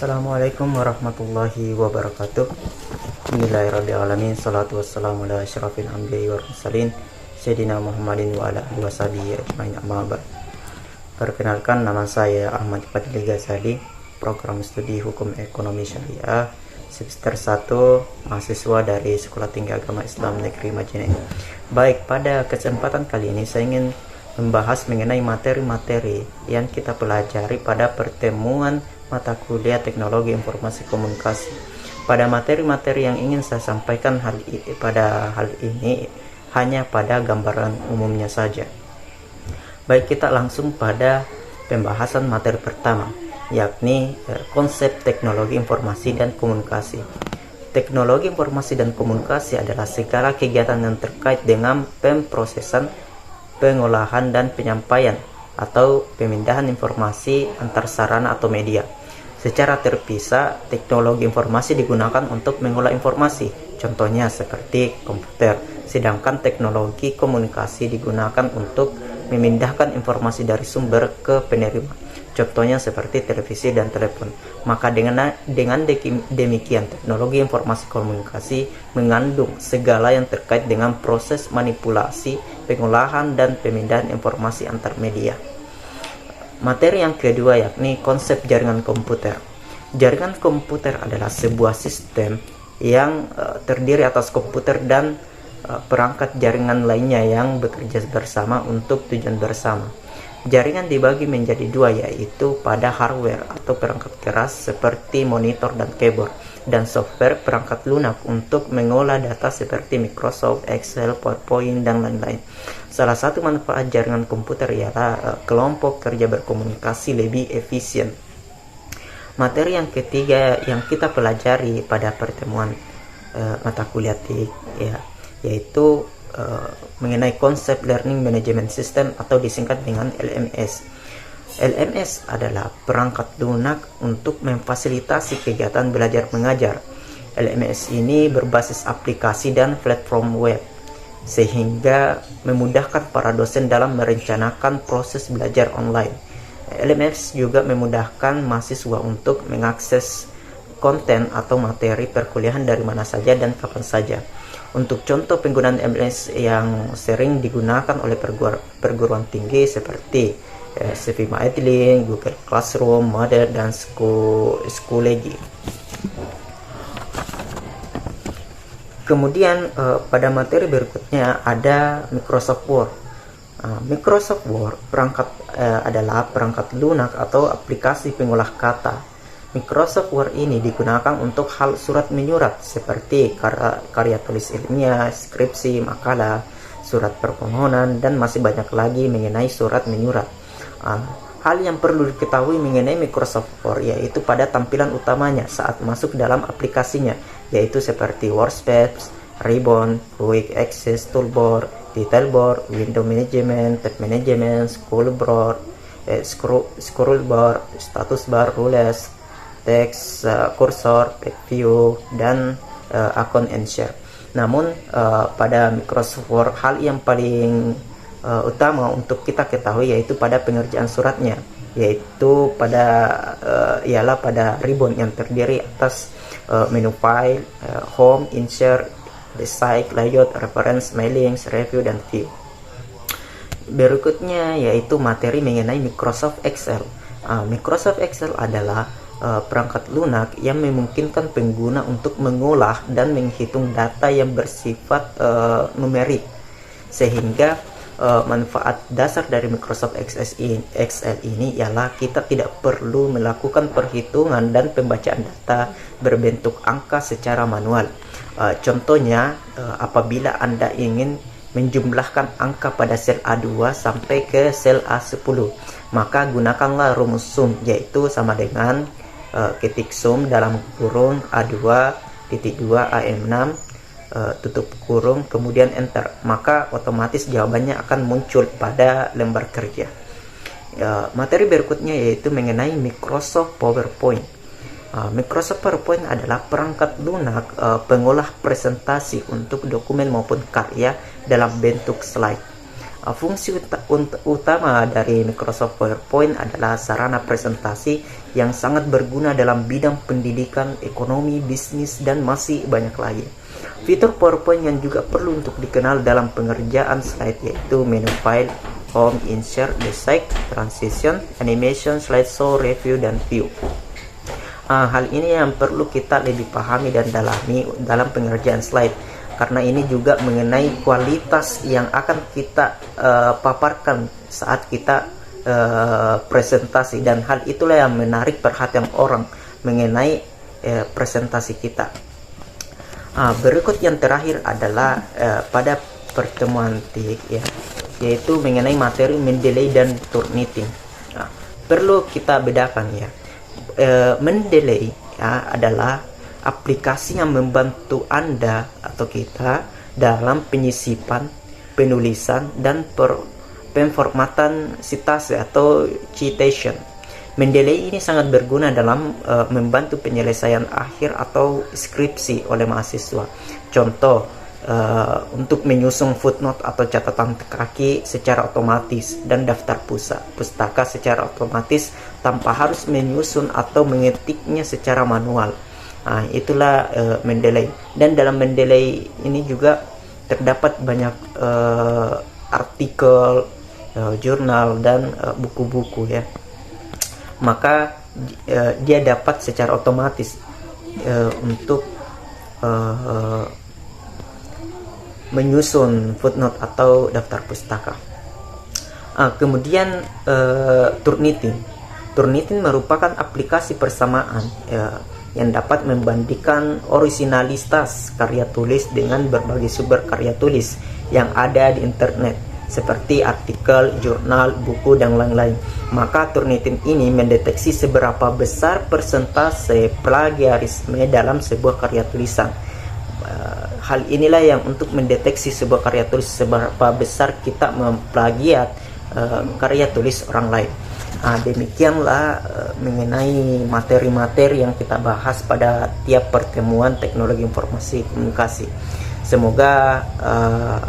Assalamualaikum warahmatullahi wabarakatuh. Bismillahirrahmanirrahim. Salatu wassalamu ala asyrafil anbiya'i wal mursalin Sayyidina Muhammadin wa ala alihi washabihi ajmain, amma ba'd. Perkenalkan, nama saya Ahmad Fadli Ghazali, program studi Hukum Ekonomi Syariah semester 1, mahasiswa dari Sekolah Tinggi Agama Islam Negeri Majene. Baik, pada kesempatan kali ini saya ingin membahas mengenai materi-materi yang kita pelajari pada pertemuan mata kuliah Teknologi Informasi Komunikasi. Pada materi-materi yang ingin saya sampaikan pada hal ini hanya pada gambaran umumnya saja. Baik, kita langsung pada pembahasan materi pertama, yakni konsep teknologi informasi dan komunikasi. Teknologi informasi dan komunikasi adalah segala kegiatan yang terkait dengan pemrosesan, pengolahan, dan penyampaian atau pemindahan informasi antar sarana atau media. Secara terpisah, teknologi informasi digunakan untuk mengolah informasi, contohnya seperti komputer, sedangkan teknologi komunikasi digunakan untuk memindahkan informasi dari sumber ke penerima, contohnya seperti televisi dan telepon. Maka dengan demikian, teknologi informasi komunikasi mengandung segala yang terkait dengan proses manipulasi, pengolahan, dan pemindahan informasi antar media. Materi yang kedua yakni konsep jaringan komputer. Jaringan komputer adalah sebuah sistem yang terdiri atas komputer dan perangkat jaringan lainnya yang bekerja bersama untuk tujuan bersama. Jaringan dibagi menjadi dua, yaitu pada hardware atau perangkat keras seperti monitor dan keyboard, dan software perangkat lunak untuk mengolah data seperti Microsoft, Excel, PowerPoint, dan lain-lain. Salah satu manfaat jaringan komputer ialah kelompok kerja berkomunikasi lebih efisien. Materi yang ketiga yang kita pelajari pada pertemuan mata kuliah yaitu mengenai konsep Learning Management System atau disingkat dengan LMS. LMS adalah perangkat lunak untuk memfasilitasi kegiatan belajar mengajar. LMS ini berbasis aplikasi dan platform web, sehingga memudahkan para dosen dalam merencanakan proses belajar online. LMS juga memudahkan mahasiswa untuk mengakses konten atau materi perkuliahan dari mana saja dan kapan saja. Untuk contoh penggunaan LMS yang sering digunakan oleh perguruan tinggi seperti CV Maedlink, Google Classroom, Moodle, dan Schoology. Kemudian pada materi berikutnya ada Microsoft Word. Microsoft Word adalah perangkat lunak atau aplikasi pengolah kata. Microsoft Word ini digunakan untuk hal surat menyurat seperti karya tulis ilmiah, skripsi, makalah, surat permohonan, dan masih banyak lagi mengenai surat menyurat. Hal yang perlu diketahui mengenai Microsoft Word yaitu pada tampilan utamanya saat masuk dalam aplikasinya, yaitu seperti Workspace, Ribbon, Quick Access Toolbar, Detail Bar, Window Management, Tab Management, Scroll Bar, Status Bar, Rules, Text, Cursor, Preview, dan Account and Share. Namun pada Microsoft Word hal yang paling utama untuk kita ketahui yaitu pada pengerjaan suratnya, yaitu ialah pada ribbon yang terdiri atas menu file, home, insert, basic, layout, reference, mailings, review, dan view. Berikutnya yaitu materi mengenai Microsoft Excel. Microsoft Excel adalah perangkat lunak yang memungkinkan pengguna untuk mengolah dan menghitung data yang bersifat numerik, sehingga manfaat dasar dari Microsoft Excel ini ialah kita tidak perlu melakukan perhitungan dan pembacaan data berbentuk angka secara manual. Contohnya, apabila Anda ingin menjumlahkan angka pada sel A2 sampai ke sel A10, maka gunakanlah rumus sum, yaitu sama dengan ketik sum dalam kurung A2 titik 2 AM6 tutup kurung kemudian enter, maka otomatis jawabannya akan muncul pada lembar kerja. Materi berikutnya yaitu mengenai Microsoft PowerPoint. Microsoft PowerPoint adalah perangkat lunak pengolah presentasi untuk dokumen maupun karya dalam bentuk slide. Fungsi utama dari Microsoft PowerPoint adalah sarana presentasi yang sangat berguna dalam bidang pendidikan, ekonomi, bisnis, dan masih banyak lagi. Fitur PowerPoint yang juga perlu untuk dikenal dalam pengerjaan slide yaitu menu file, home, insert, decide, transition, animation, slideshow, review, dan view. Hal ini yang perlu kita lebih pahami dan dalami dalam pengerjaan slide, karena ini juga mengenai kualitas yang akan kita paparkan saat kita presentasi, dan hal itulah yang menarik perhatian orang mengenai presentasi kita. Berikut yang terakhir adalah pada pertemuan TIC, yaitu mengenai materi Mendeley dan Turnitin. Perlu kita bedakan ya. Mendeley adalah aplikasi yang membantu Anda atau kita dalam penyisipan, penulisan, dan pemformatan sitasi atau citation. Mendeley ini sangat berguna dalam membantu penyelesaian akhir atau skripsi oleh mahasiswa. Contoh, untuk menyusun footnote atau catatan kaki secara otomatis dan daftar pustaka secara otomatis tanpa harus menyusun atau mengetiknya secara manual. Itulah Mendeley. Dan dalam Mendeley ini juga terdapat banyak artikel, jurnal, dan buku-buku ya. Maka dia dapat secara otomatis untuk menyusun footnote atau daftar pustaka. Kemudian Turnitin merupakan aplikasi persamaan yang dapat membandingkan originalitas karya tulis dengan berbagai sumber karya tulis yang ada di internet seperti artikel, jurnal, buku, dan lain-lain. Maka Turnitin ini mendeteksi seberapa besar persentase plagiarisme dalam sebuah karya tulisan. Hal inilah yang untuk mendeteksi sebuah karya tulis seberapa besar kita memplagiat karya tulis orang lain. Demikianlah mengenai materi-materi yang kita bahas pada tiap pertemuan teknologi informasi komunikasi. Semoga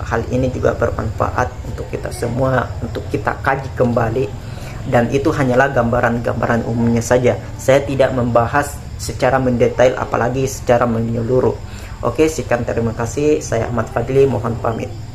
hal ini juga bermanfaat untuk kita semua, untuk kita kaji kembali, dan itu hanyalah gambaran-gambaran umumnya saja. Saya tidak membahas secara mendetail apalagi secara menyeluruh. Oke, sekian, terima kasih. Saya Ahmad Fadli, mohon pamit.